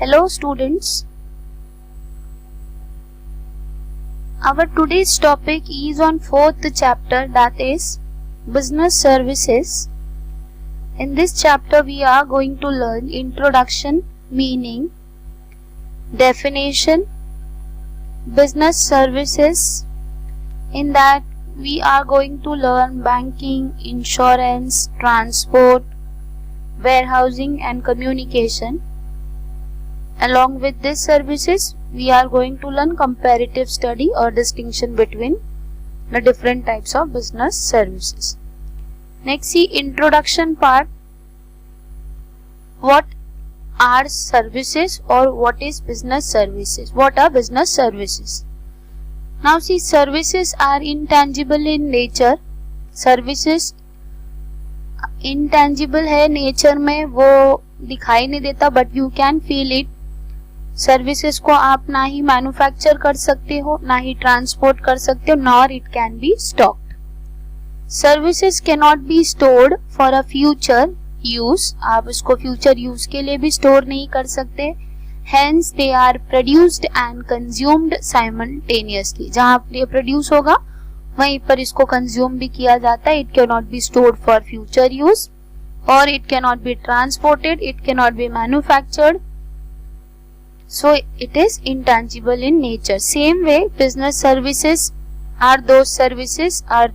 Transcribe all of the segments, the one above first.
Hello students, our today's topic is on 4th chapter, that is Business Services. In this chapter we are going to learn introduction, meaning, definition, business services. In that we are going to learn banking, insurance, transport, warehousing and communication. Along with these services, we are going to learn comparative study or distinction between the different types of business services. Next, see introduction part. What are services or what is business services? What are business services? Now see, services are intangible in nature. Services intangible है nature में, वो दिखाई नहीं देता, but you can feel it. Services को आप ना ही manufacture कर सकते हो, ना ही ट्रांसपोर्ट कर सकते हो, nor it can B stocked. Services can not be stored for a future use. आप इसको फ्यूचर यूज के लिए भी स्टोर नहीं कर सकते. Hence they are produced and consumed simultaneously. जहां ये प्रोड्यूस होगा वहीं पर इसको कंज्यूम भी किया जाता है. It can not be stored for future use और it can not be transported, it can not be manufactured. So it is intangible in nature. Same way, business services are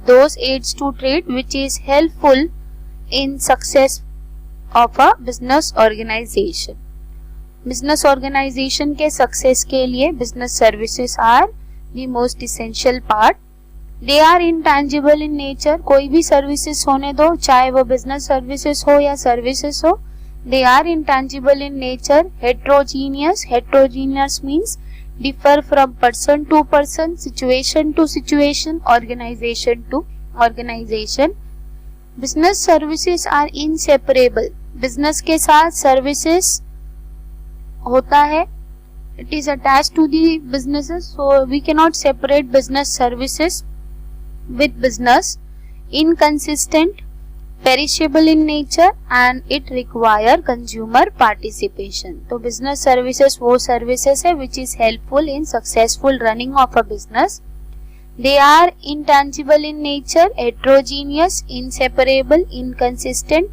those aids to trade which is helpful in success of a business organization. Business organization के success के लिए business services are the most essential part. They are intangible in nature. कोई भी services होने दो, चाहे वो business services हो या services हो, they are intangible in nature. Heterogeneous means differ from person to person, situation to situation, organization to organization. Business services are inseparable. Business के साथ services होता है. It is attached to the businesses, so we cannot separate business services with business. Inconsistent, perishable in nature and it require consumer participation. तो business services वो services है which is helpful in successful running of a business. They are intangible in nature, heterogeneous, inseparable, inconsistent,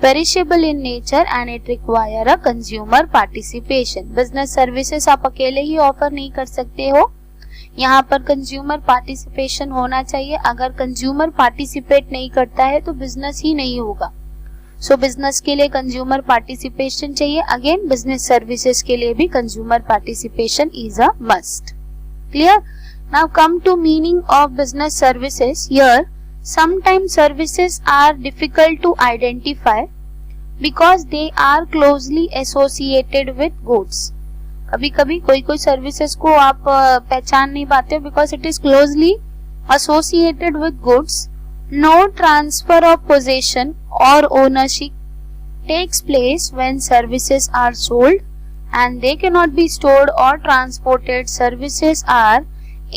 perishable in nature and it require a consumer participation. Business services आप अकेले ही offer नहीं कर सकते हो, यहाँ पर कंज्यूमर पार्टिसिपेशन होना चाहिए. अगर कंज्यूमर पार्टिसिपेट नहीं करता है तो बिजनेस ही नहीं होगा. सो बिजनेस के लिए कंज्यूमर पार्टिसिपेशन चाहिए. अगेन बिजनेस सर्विसेज के लिए भी consumer participation is a must. Clear? Now come to meaning of business services. Here sometimes services are difficult to identify because they are closely associated with goods. कभी कभी कोई services को आप पहचान नहीं पाते because it is closely associated with goods. No transfer of possession और ownership takes place when services are sold and they can not be stored और transported. Services are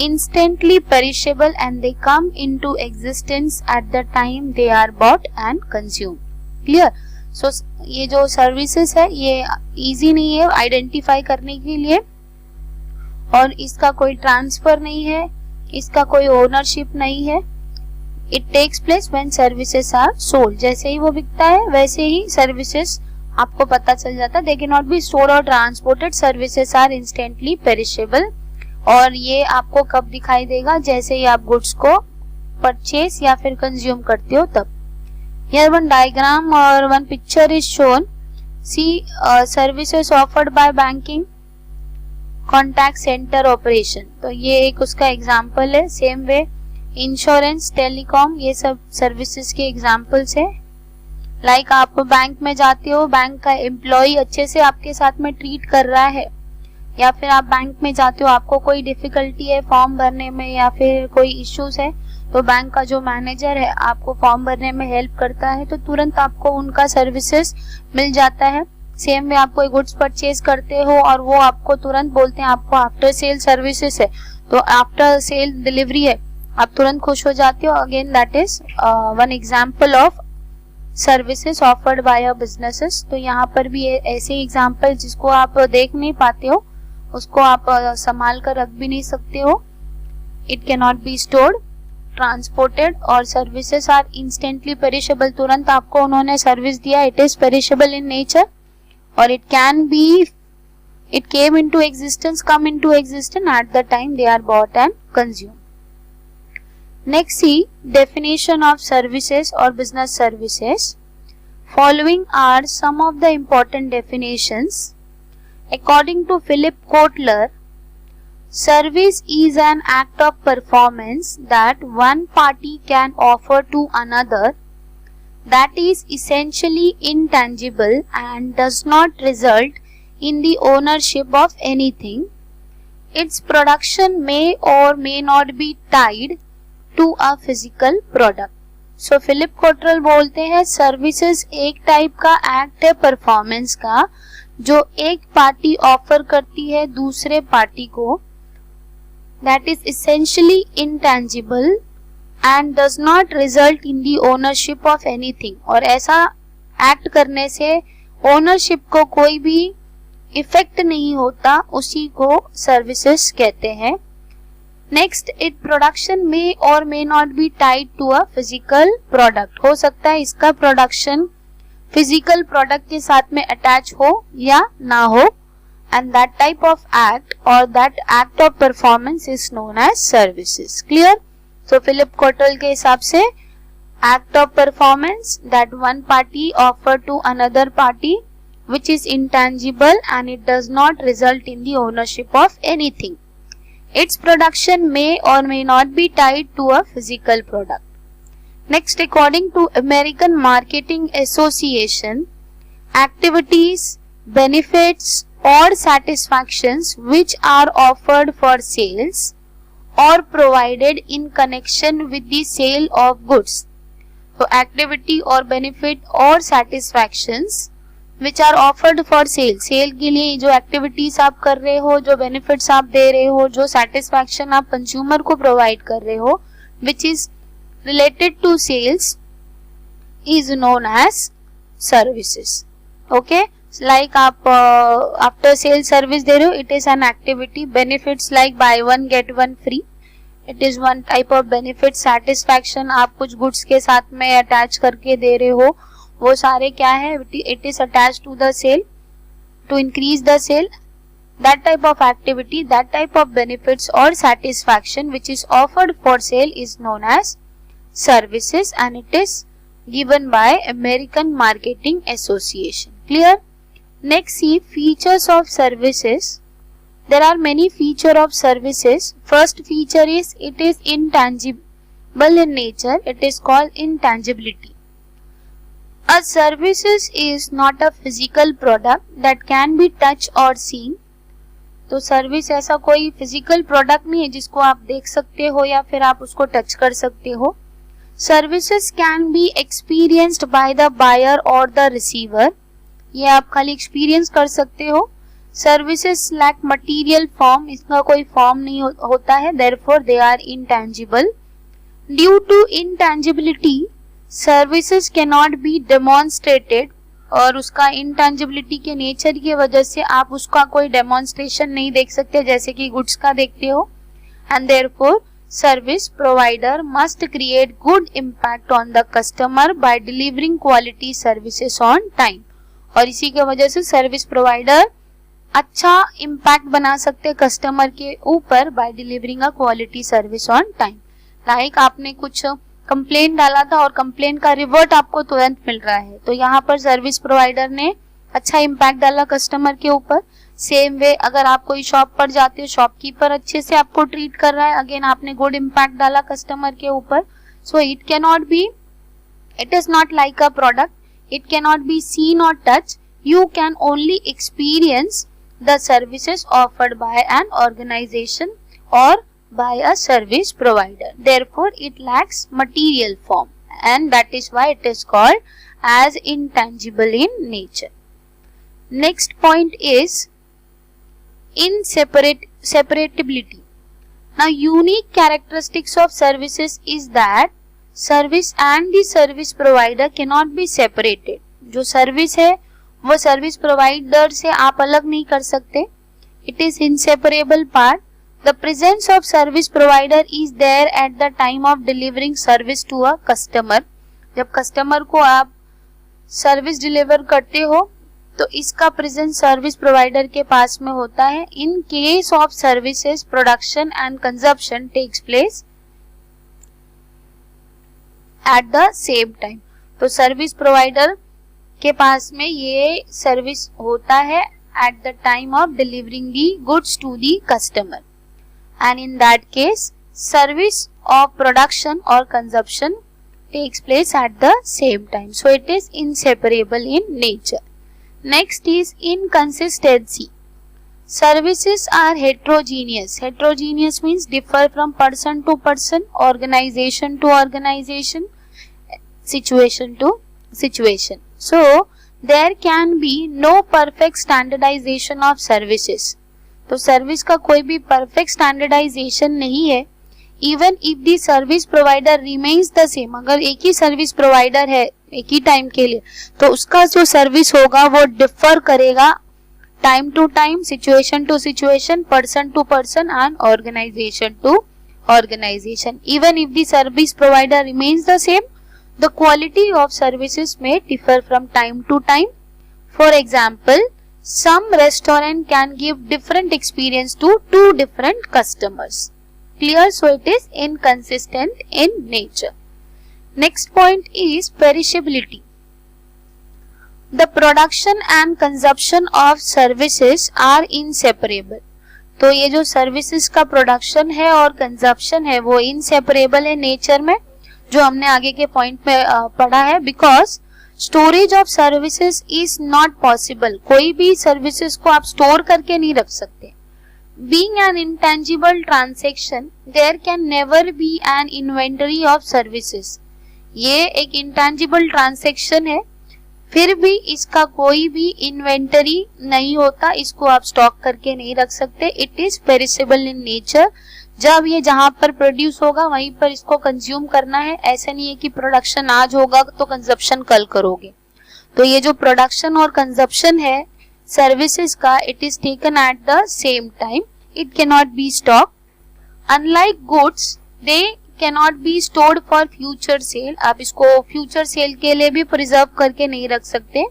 instantly perishable and they come into existence at the time they are bought and consumed. Clear? सो ये जो services है ये easy नहीं है identify करने के लिए और इसका कोई ट्रांसफर नहीं है, इसका कोई ओनरशिप नहीं है. It takes place when services are sold. जैसे ही वो बिकता है वैसे ही सर्विसेज आपको पता चल जाता है. They can not be stored और transported. Services are instantly perishable. और ये आपको कब दिखाई देगा? जैसे ही आप गुड्स को परचेज या फिर कंज्यूम करते हो तब. Here one diagram or one picture is shown. See services offered by banking, contact center operation. तो ये एक उसका एग्जाम्पल है. सेम वे इंश्योरेंस, टेलीकॉम, ये सब सर्विसेज के एग्जाम्पल्स है. लाइक आप बैंक में जाते हो, बैंक का एम्प्लॉय अच्छे से आपके साथ में ट्रीट कर रहा है, या फिर आप बैंक में जाते हो आपको कोई डिफिकल्टी है फॉर्म भरने में या फिर कोई इश्यूज है, तो बैंक का जो मैनेजर है आपको फॉर्म भरने में हेल्प करता है, तो तुरंत आपको उनका सर्विसेज मिल जाता है. सेम में आप कोई गुड्स परचेज करते हो और वो आपको तुरंत बोलते हैं आपको आफ्टर सेल सर्विसेज है, तो आफ्टर सेल डिलीवरी है, आप तुरंत खुश हो जाते हो. Again that is one example of services offered bye a businesses. तो यहाँ पर भी ऐसे एग्जाम्पल जिसको आप देख नहीं पाते हो उसको आप संभाल कर रख भी नहीं सकते हो। It can not be stored, transported, और सर्विसेज आर इंस्टेंटली पेरिशेबल, तुरंत आपको उन्होंने सर्विस दिया, it is perishable in nature, और it can be, it came into existence, come into existence at the time they are bought and consumed. Next, see definition of services or business services. Following are some of the important definitions. According to Philip Kotler, service is an act of performance that one party can offer to another that is essentially intangible and does not result in the ownership of anything. Its production may or may not be tied to a physical product. So Philip Kotler बोलते हैं services एक type का act है performance का जो एक party offer करती है दूसरे पार्टी को, that is essentially intangible and does not result in the ownership of anything. और ऐसा एक्ट करने से ओनरशिप को कोई भी इफेक्ट नहीं होता, उसी को सर्विसेज कहते हैं। नेक्स्ट, इट प्रोडक्शन में और may not be tied to a physical product, हो सकता है इसका प्रोडक्शन फिजिकल प्रोडक्ट के साथ में अटैच हो या ना हो, and that type of act और that act of performance is known as services. Clear? So Philip Kotler के हिसाब से act of performance that one party offer to another party which is intangible and it does not result in the ownership of anything. Its production may or may not be tied to a physical product. Next, according to American Marketing Association, activities, benefits or satisfactions which are offered for sales or provided in connection with the sale of goods. So activity or benefit or satisfactions which are offered for sale, sale के लिए जो activities आप कर रहे हो, जो benefits आप दे रहे हो, जो सेटिस्फैक्शन आप कंज्यूमर को प्रोवाइड कर रहे हो, which is related to sales is known as services. Okay, like आप आफ्टर सेल सर्विस दे रहे हो, it is an activity. Benefits like buy one get one free, it is one type of benefit. Satisfaction आप कुछ goods के साथ में attach करके दे रहे हो, वो सारे क्या है, it is attach to the sale to increase the sale. That type of activity, that type of benefits और satisfaction which is offered for sale is known as services and it is given by American Marketing Association. Clear? Next, see features of services. There are many feature of services. First feature is it is intangible in nature, it is called intangibility. A services is not a physical product that can be touched or seen. तो service ऐसा कोई physical product नहीं है जिसको आप देख सकते हो या फिर आप उसको टच कर सकते हो. Services can be experienced by the buyer और द रिसीवर, ये आप खाली एक्सपीरियंस कर सकते हो. सर्विसेज लैक मटीरियल फॉर्म, इसका कोई फॉर्म नहीं होता है, therefore they are intangible. Due to intangibility services can not be demonstrated, और उसका इंटेंजिबिलिटी के नेचर की वजह से आप उसका कोई डेमोन्स्ट्रेशन नहीं देख सकते जैसे कि गुड्स का देखते हो. And therefore service provider must create good impact on the customer bye delivering quality services on time, और इसी की वजह से सर्विस प्रोवाइडर अच्छा इम्पैक्ट बना सकते कस्टमर के ऊपर by delivering a quality service on time. Like आपने कुछ कंप्लेंट डाला था और कंप्लेंट का रिवर्ट आपको तुरंत मिल रहा है, तो यहाँ पर सर्विस प्रोवाइडर ने अच्छा इम्पैक्ट डाला कस्टमर के ऊपर. सेम वे अगर आप कोई शॉप पर जाते हो, शॉपकीपर अच्छे से आपको ट्रीट कर रहा है, अगेन आपने गुड इम्पैक्ट डाला कस्टमर के ऊपर. So it can not be, it is not like a product, it can not be seen और touch, you can only experience the services offered by an organisation और by a service provider. Therefore, it lacks material form and that is why it is called as intangible in nature. Next point is inseparability. Now, unique characteristics of services is that service and the service provider can not be separated. जो service है वो service provider से आप अलग नहीं कर सकते. It is inseparable part. The presence of service provider is there at the time of delivering service to a customer. जब कस्टमर को आप सर्विस डिलीवर करते हो तो इसका प्रेजेंस सर्विस प्रोवाइडर के पास में होता है. In case of services production and consumption takes place at the same time. तो सर्विस प्रोवाइडर के पास में ये सर्विस होता है at the time of delivering the goods to the customer, and in that case service of production or consumption takes place at the same time. So it is inseparable in nature. Next is inconsistency. Services are heterogeneous. Heterogeneous means differ from person to person, organization to organization, situation to situation. So there can be no perfect standardization of services. तो service का कोई भी perfect standardisation नहीं है. Even if the service provider remains the same. अगर एक ही service provider है एक ही टाइम के लिए तो उसका जो सर्विस होगा वो डिफर करेगा time to time, situation to situation, person to person and organisation to organisation. Even if the service provider remains the same, the quality of services may differ from time to time. For example, some restaurant can give different experience to two different customers. Clear? So it is inconsistent in nature. Next point is perishability. The production and consumption of services are inseparable. तो ये जो services का production है और consumption है वो inseparable है nature में, जो हमने आगे के पॉइंट में पढ़ा है. Because storage of services is not possible. कोई भी सर्विसेज को आप स्टोर करके नहीं रख सकते. Being an intangible transaction there can never be an inventory of services. ये एक इंटेंजिबल ट्रांजैक्शन है, फिर भी इसका कोई भी इन्वेंटरी नहीं होता. इसको आप स्टॉक करके नहीं रख सकते. It is perishable in nature. जब ये जहां पर प्रोड्यूस होगा वहीं पर इसको कंज्यूम करना है. ऐसा नहीं है कि प्रोडक्शन आज होगा तो कंजप्शन कल करोगे. तो ये जो प्रोडक्शन और कंजप्शन है सर्विसेज का, it is taken at the same time. It can not B stock. Unlike goods they can not be stored for future cell. आप इसको फ्यूचर सेल के लिए भी प्रिजर्व करके नहीं रख सकते.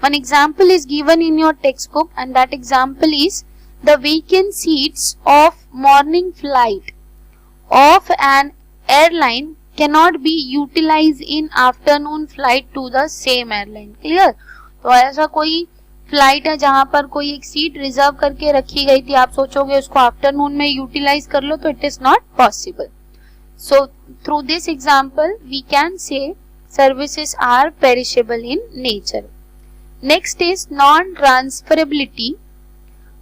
One example is given in your text book and that example is the vacant seats of morning flight of an airline cannot be utilized in afternoon flight to the same airline. Clear? तो ऐसा कोई flight है जहां पर कोई एक seat reserve करके रखी गई थी, आप सोचोगे उसको आफ्टरनून में यूटिलाइज कर लो, तो it is not possible. So through this example we can say services are perishable in nature. Next is non transferability.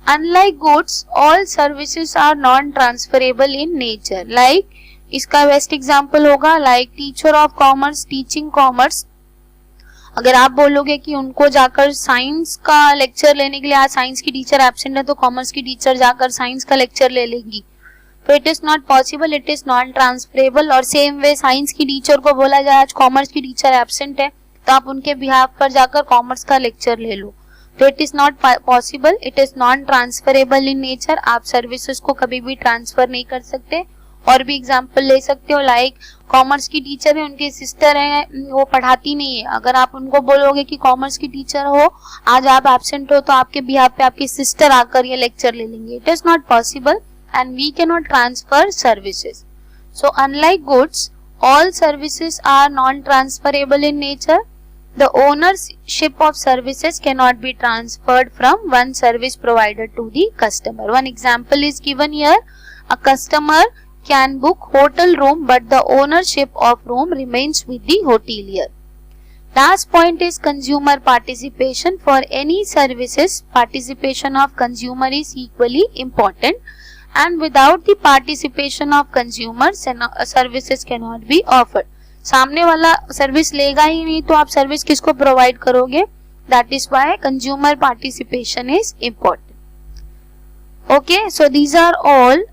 Unlike goods, all services are non-transferable in nature. Like इसका best example होगा like teacher of commerce teaching commerce. अगर आप बोलोगे कि उनको जाकर science का lecture लेने के लिए, आज साइंस की टीचर एब्सेंट है तो कॉमर्स की टीचर जाकर साइंस का लेक्चर ले लेगी, तो it is not possible. It is non transferable. और सेम वे साइंस की टीचर को बोला जाए आज कॉमर्स की टीचर एब्सेंट है तो आप उनके बिहाफ पर जाकर कॉमर्स का लेक्चर ले लो, तो it is not possible. It is non transferable in nature. आप सर्विसेज को कभी भी ट्रांसफर नहीं कर सकते. और भी एग्जांपल ले सकते हो लाइक कॉमर्स की टीचर है, उनकी सिस्टर है, वो पढ़ाती नहीं है. अगर आप उनको बोलोगे कि कॉमर्स की टीचर हो, आज आप एब्सेंट हो, तो आपके बिहाफ पे आपकी सिस्टर आकर ये लेक्चर ले लेंगे. It is not possible and we can not transfer services. So unlike goods, all services are non-transferable in nature. The ownership of services cannot be transferred from one service provider to the customer. One example is given here. A customer can book hotel room but the ownership of room remains with the hotelier. Last point is consumer participation. For any services, participation of consumer is equally important, and without the participation of consumers, services cannot be offered. सामने वाला service लेगा ही नहीं तो आप service किसको provide करोगे? That is why consumer participation is important. Okay, so these are all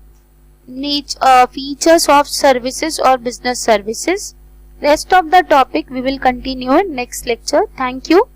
features of services or business services. Rest of the topic we will continue in next lecture. Thank you.